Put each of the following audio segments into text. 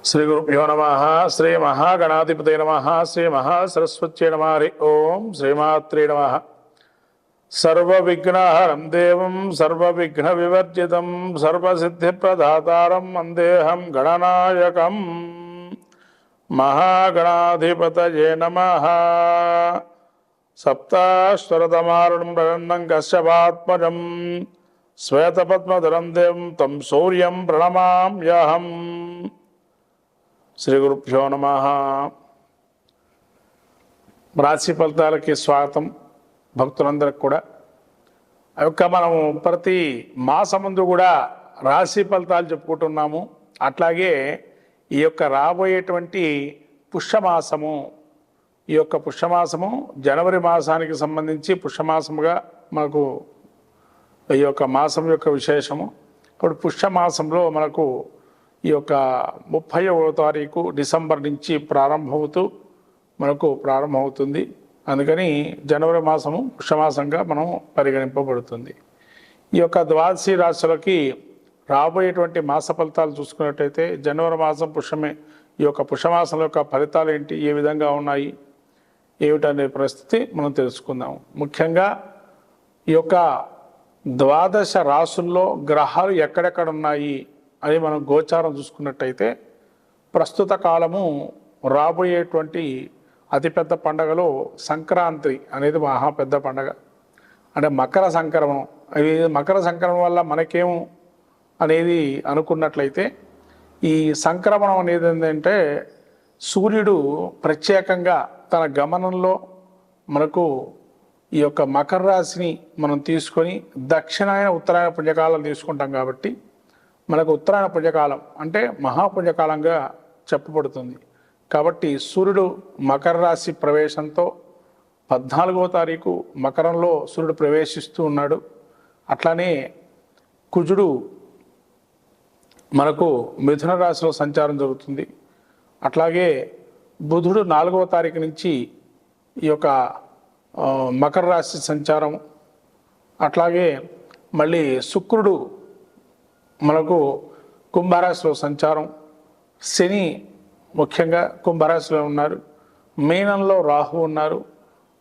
శ్రీ గురుభ్యో నమః. శ్రీ మహాగణాధిపతయ నమః. శ్రీ మహాసరస్వత్యై నమః. హరి ఓం శ్రీమాత్రే నమః. సర్వవిఘ్నహరం దేవం సర్వవిఘ్న వివర్జితం సర్వసిద్ధిప్రదాతారం వందేహం గణనాయకం. మహాగణాధిపతయే నమః. సప్తాశ్వరతమారుణం ప్రగన్నం కశ్యపాత్మజం శ్వేతపద్మధరం దేవం తం సూర్యం ప్రణమామ్యహం. శ్రీ గురుభ్యో నమః. రాశి ఫలితాలకి స్వాగతం. భక్తులందరికి కూడా ఆ యొక్క మనం ప్రతి మాసమందు కూడా రాశి ఫలితాలు చెప్పుకుంటున్నాము. అట్లాగే ఈ యొక్క రాబోయేటువంటి పుష్యమాసము, ఈ యొక్క పుష్యమాసము జనవరి మాసానికి సంబంధించి పుష్యమాసముగా మనకు ఈ యొక్క మాసం యొక్క విశేషము. ఇప్పుడు పుష్యమాసంలో మనకు ఈ యొక్క 30వ తారీఖు డిసెంబర్ నుంచి ప్రారంభమవుతుంది. అందుకని జనవరి మాసము పుష్యమాసంగా మనం పరిగణింపబడుతుంది. ఈ యొక్క ద్వాదశి రాశులకి రాబోయేటువంటి మాస ఫలితాలు చూసుకున్నట్టయితే జనవరి మాసం పుష్యమే. ఈ యొక్క పుష్యమాసం యొక్క ఫలితాలు ఏంటి, ఏ విధంగా ఉన్నాయి, ఏమిటనే పరిస్థితి మనం తెలుసుకుందాం. ముఖ్యంగా ఈ యొక్క ద్వాదశ రాశుల్లో గ్రహాలు ఎక్కడెక్కడ ఉన్నాయి అని మనం గోచారం చూసుకున్నట్టయితే ప్రస్తుత కాలము రాబోయేటువంటి అతిపెద్ద పండగలో సంక్రాంతి అనేది మహా పెద్ద పండగ. అంటే మకర సంక్రమణం. అది మకర సంక్రమణం వల్ల మనకేం అనేది అనుకున్నట్లయితే ఈ సంక్రమణం అనేది ఏంటంటే సూర్యుడు ప్రత్యేకంగా తన గమనంలో మనకు ఈ యొక్క మకర రాశిని మనం తీసుకొని దక్షిణాయన ఉత్తరాయణ పుణ్యకాలం తీసుకుంటాం. కాబట్టి మనకు ఉత్తరాయణ పుణ్యకాలం అంటే మహాపుణ్యకాలంగా చెప్పబడుతుంది. కాబట్టి సూర్యుడు మకర రాశి ప్రవేశంతో 14వ తారీఖు మకరంలో సూర్యుడు ప్రవేశిస్తూ ఉన్నాడు. అట్లానే కుజుడు మనకు మిథున రాశిలో సంచారం జరుగుతుంది. అట్లాగే బుధుడు 4వ తారీఖు నుంచి ఈ యొక్క మకర రాశి సంచారం. అట్లాగే మళ్ళీ శుక్రుడు మనకు కుంభరాశిలో సంచారం. శని ముఖ్యంగా కుంభరాశిలో ఉన్నారు. మీనంలో రాహు ఉన్నారు.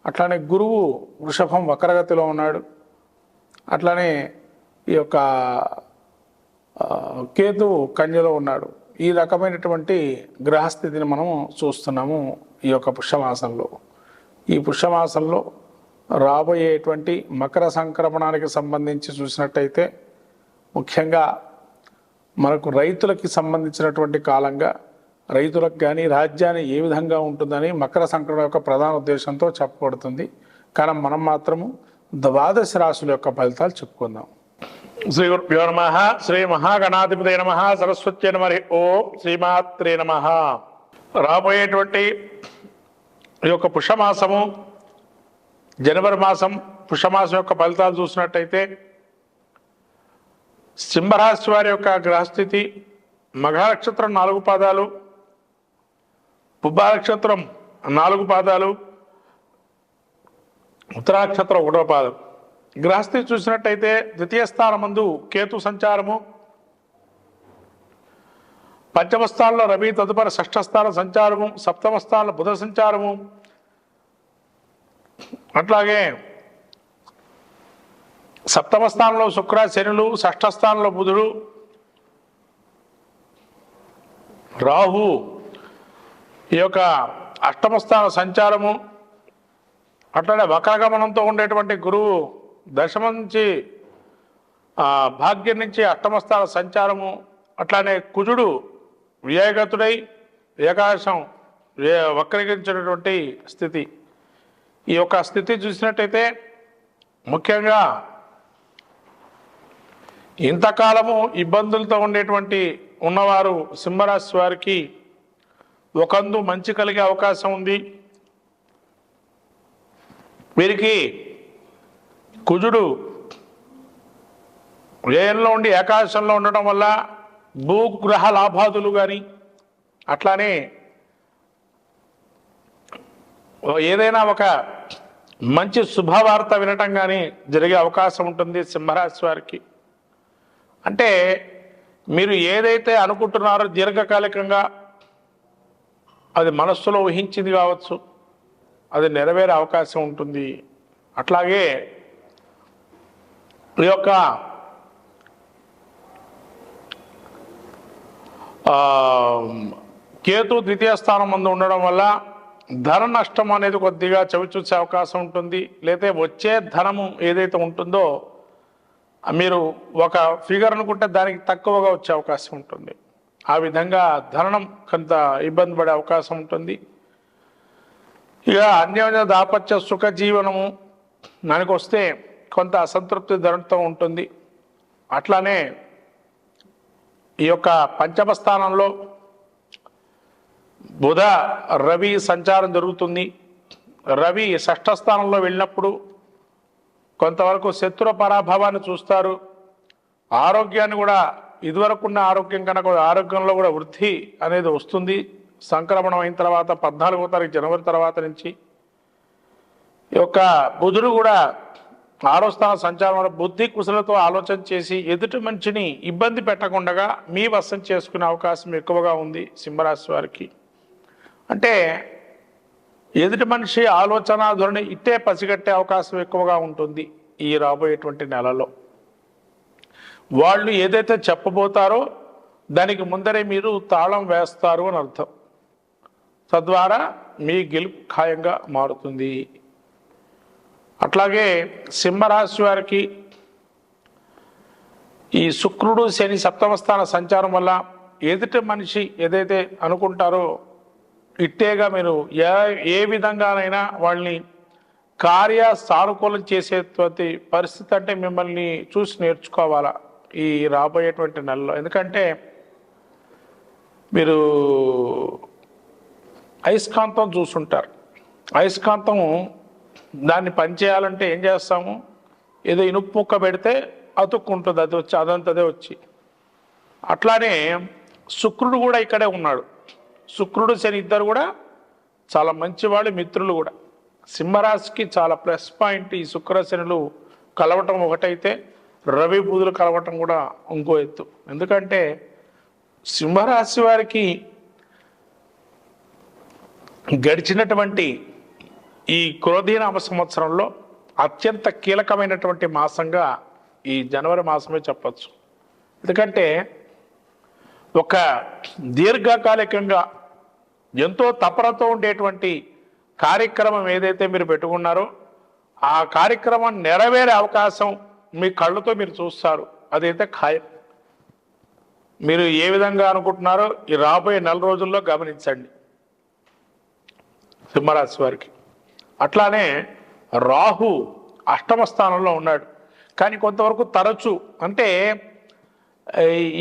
అట్లానే గురువు వృషభం వక్రగతిలో ఉన్నాడు. అట్లానే ఈ యొక్క కేతువు కన్యలో ఉన్నాడు. ఈ రకమైనటువంటి గ్రహస్థితిని మనం చూస్తున్నాము ఈ యొక్క పుష్యమాసంలో. ఈ పుష్యమాసంలో రాబోయేటువంటి మకర సంక్రమణానికి సంబంధించి చూసినట్టయితే ముఖ్యంగా మనకు రైతులకి సంబంధించినటువంటి కాలంగా, రైతులకు కానీ రాజ్యాన్ని ఏ విధంగా ఉంటుందని మకర సంక్రమణ యొక్క ప్రధాన ఉద్దేశంతో చెప్పబడుతుంది. కానీ మనం మాత్రము ద్వాదశ రాశుల యొక్క ఫలితాలు చెప్పుకుందాం. శ్రీ గురుభ్యో నమః. శ్రీ మహాగణాధిపతయ నమః. సరస్వత్యై నమః. ఓం శ్రీమాత్రే నమః. రాబోయేటువంటి ఈ యొక్క పుష్యమాసము జనవరి మాసం పుష్యమాసం యొక్క ఫలితాలు చూసినట్టయితే సింహరాశి వారి యొక్క గ్రహస్థితి మఘ నక్షత్రం 4 పాదాలు, పుబ్బ నక్షత్రం 4 పాదాలు, ఉత్తరాక్షత్రం 1వ పాదం. గ్రహస్థితి చూసినట్టయితే ద్వితీయ స్థానమందు కేతు సంచారము, పంచమ స్థానంలో రవి, తదుపరి షష్ఠ స్థాన సంచారము, సప్తమ స్థానంలో బుధ సంచారము, అట్లాగే సప్తమ స్థానంలో శుక్ర శనులు, షష్ఠ స్థానంలో బుధుడు, రాహు ఈ యొక్క అష్టమ స్థాన సంచారము, అట్లనే వక్రగమనంతో ఉండేటువంటి గురువు దశమ నుంచి భాగ్యం నుంచి అష్టమ స్థాన సంచారము, అట్లానే కుజుడు వ్యయగతుడై ఏకాదశం వక్రీకరించినటువంటి స్థితి. ఈ యొక్క స్థితి చూసినట్టయితే ముఖ్యంగా ఇంతకాలము ఇబ్బందులతో ఉండేటువంటి ఉన్నవారు సింహరాశి వారికి ఒకందు మంచి కలిగే అవకాశం ఉంది. వీరికి కుజుడు వ్యయంలో ఉండి ఏకాదశంలో ఉండటం వల్ల భూగ్రహ లాభాదులు కానీ అట్లానే ఏదైనా ఒక మంచి శుభవార్త వినటం కానీ జరిగే అవకాశం ఉంటుంది సింహరాశి వారికి. అంటే మీరు ఏదైతే అనుకుంటున్నారో దీర్ఘకాలికంగా అది మనస్సులో ఊహించింది కావచ్చు, అది నెరవేరే అవకాశం ఉంటుంది. అట్లాగే ఈ యొక్క కేతు ద్వితీయ స్థానం ముందు ఉండడం వల్ల ధన నష్టం అనేది కొద్దిగా చవిచూసే అవకాశం ఉంటుంది. లేదా వచ్చే ధనము ఏదైతే ఉంటుందో మీరు ఒక ఫిగర్ అనుకుంటే దానికి తక్కువగా వచ్చే అవకాశం ఉంటుంది. ఆ విధంగా ధనం కొంత ఇబ్బంది పడే అవకాశం ఉంటుంది. ఇక అన్యోన్య దాపత్య సుఖ జీవనము దానికి వస్తే కొంత అసంతృప్తి ధనంతో ఉంటుంది. అట్లానే ఈ యొక్క పంచమ స్థానంలో బుధ రవి సంచారం జరుగుతుంది. రవి షష్ఠ స్థానంలో వెళ్ళినప్పుడు కొంతవరకు శత్రు పరాభవాన్ని చూస్తారు. ఆరోగ్యాన్ని కూడా ఇదివరకున్న ఆరోగ్యం కనుక ఆరోగ్యంలో కూడా వృద్ధి అనేది వస్తుంది. సంక్రమణం అయిన తర్వాత 14వ తారీఖు జనవరి తర్వాత నుంచి ఈ యొక్క బుధుడు కూడా 6వ స్థాన సంచారం బుద్ధి కుశలతో ఆలోచన చేసి ఎదుటి మనిషిని ఇబ్బంది పెట్టకుండా మీ వశం చేసుకునే అవకాశం ఎక్కువగా ఉంది సింహరాశి వారికి. అంటే ఎదుటి మనిషి ఆలోచన ధోరణి ఇట్టే పసిగట్టే అవకాశం ఎక్కువగా ఉంటుంది. ఈ రాబోయేటువంటి నెలలో వాళ్ళు ఏదైతే చెప్పబోతారో దానికి ముందరే మీరు తాళం వేస్తారు అని అర్థం. తద్వారా మీ గెలుపు ఖాయంగా మారుతుంది. అట్లాగే సింహరాశి వారికి ఈ శుక్రుడు శని సప్తమ స్థాన సంచారం వల్ల ఎదుటి మనిషి ఏదైతే అనుకుంటారో ఇట్టేగా మీరు ఏ విధంగానైనా వాళ్ళని కార్య సానుకూలం చేసేటువంటి పరిస్థితి అంటే మిమ్మల్ని చూసి నేర్చుకోవాలా ఈ రాబోయేటువంటి నెలలో. ఎందుకంటే మీరు అయస్కాంతం చూసుంటారు. అయస్కాంతం దాన్ని పనిచేయాలంటే ఏం చేస్తాము, ఏదో ఇనుపు ముక్క పెడితే అతుక్కుంటుంది, అది వచ్చి అదంతదే వచ్చి. అట్లానే శుక్రుడు కూడా ఇక్కడే ఉన్నాడు. శుక్రుడు శని ఇద్దరు కూడా చాలా మంచివాళ్ళు, మిత్రులు కూడా. సింహరాశికి చాలా ప్లస్ పాయింట్ ఈ శుక్ర శనులు కలవటం ఒకటైతే రవి బుధులు కలవటం కూడా ఇంకో ఎత్తు. ఎందుకంటే సింహరాశి వారికి గడిచినటువంటి ఈ క్రోధీనామ సంవత్సరంలో అత్యంత కీలకమైనటువంటి మాసంగా ఈ జనవరి మాసమే చెప్పచ్చు. ఎందుకంటే ఒక దీర్ఘకాలికంగా ఎంతో తపనతో ఉండేటువంటి కార్యక్రమం ఏదైతే మీరు పెట్టుకున్నారో ఆ కార్యక్రమం నెరవేరే అవకాశం మీ కళ్ళతో మీరు చూస్తారు. అదైతే ఖాయం. మీరు ఏ విధంగా అనుకుంటున్నారో ఈ రాబోయే నెల రోజుల్లో గమనించండి సింహరాశి వారికి. అట్లానే రాహు అష్టమ స్థానంలో ఉన్నాడు. కానీ కొంతవరకు తరచు అంటే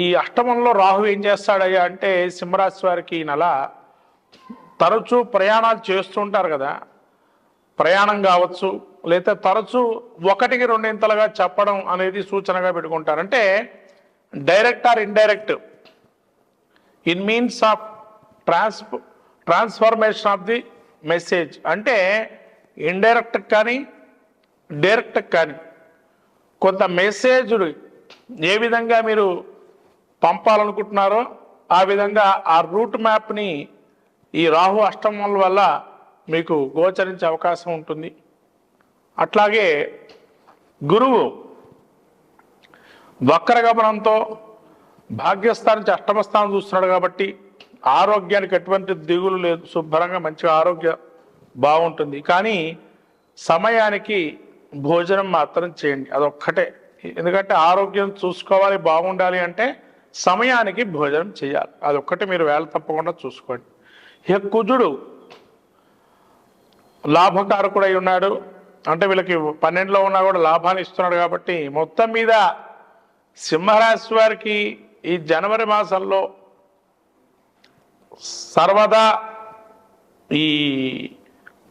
ఈ అష్టమంలో రాహు ఏం చేస్తాడయ్యా అంటే సింహరాశి వారికి ఈ నెల తరచూ ప్రయాణాలు చేస్తుంటారు కదా, ప్రయాణం కావచ్చు, లేదా తరచూ ఒకటికి రెండింతలుగా చెప్పడం అనేది సూచనగా పెట్టుకుంటారు. అంటే direct or indirect in means of transformation of the message. అంటే ఇండైరెక్ట్ కానీ డైరెక్ట్ కానీ కొంత మెసేజ్ ఏ విధంగా మీరు పంపాలనుకుంటున్నారో ఆ విధంగా ఆ రూట్ మ్యాప్ని ఈ రాహు అష్టమం వల్ల మీకు గోచరించే అవకాశం ఉంటుంది. అట్లాగే గురువు వక్రగమనంతో భాగ్యస్థానం నుంచి అష్టమ స్థానం చూస్తున్నాడు కాబట్టి ఆరోగ్యానికి ఎటువంటి దిగులు లేదు, శుభ్రంగా మంచిగా ఆరోగ్యం బాగుంటుంది. కానీ సమయానికి భోజనం మాత్రం చేయండి, అదొక్కటే. ఎందుకంటే ఆరోగ్యం చూసుకోవాలి, బాగుండాలి అంటే సమయానికి భోజనం చేయాలి, అదొక్కటే మీరు వేళ తప్పకుండా చూసుకోండి. ఇక కుజుడు లాభకారకుడై ఉన్నాడు. అంటే వీళ్ళకి 12లో ఉన్నా కూడా లాభాన్ని ఇస్తున్నాడు కాబట్టి మొత్తం మీద సింహరాశి వారికి ఈ జనవరి మాసంలో సర్వదా ఈ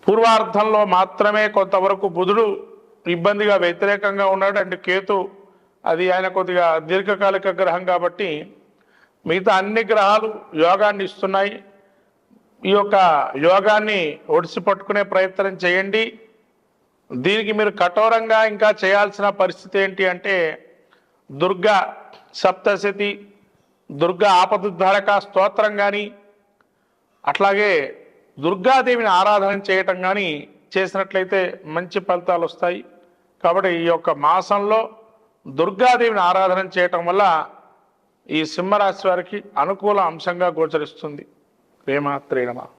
పూర్వార్ధంలో మాత్రమే కొంతవరకు బుధుడు ఇబ్బందిగా వ్యతిరేకంగా ఉన్నాడు. అంటే కేతు అది ఆయన కొద్దిగా దీర్ఘకాలిక గ్రహం కాబట్టి మిగతా అన్ని గ్రహాలు యోగాన్ని ఇస్తున్నాయి. ఈ యొక్క యోగాన్ని ఒడిసి పట్టుకునే ప్రయత్నం చేయండి. దీనికి మీరు కఠోరంగా ఇంకా చేయాల్సిన పరిస్థితి ఏంటి అంటే దుర్గా సప్తశతి, దుర్గా ఆపదుద్ధారక స్తోత్రం కానీ, అట్లాగే దుర్గాదేవిని ఆరాధన చేయటం కానీ చేసినట్లయితే మంచి ఫలితాలు వస్తాయి. కాబట్టి ఈ యొక్క మాసంలో దుర్గాదేవిని ఆరాధన చేయటం వల్ల ఈ సింహరాశి వారికి అనుకూల అంశంగా గోచరిస్తుంది. ప్రేమాత్రే నమః.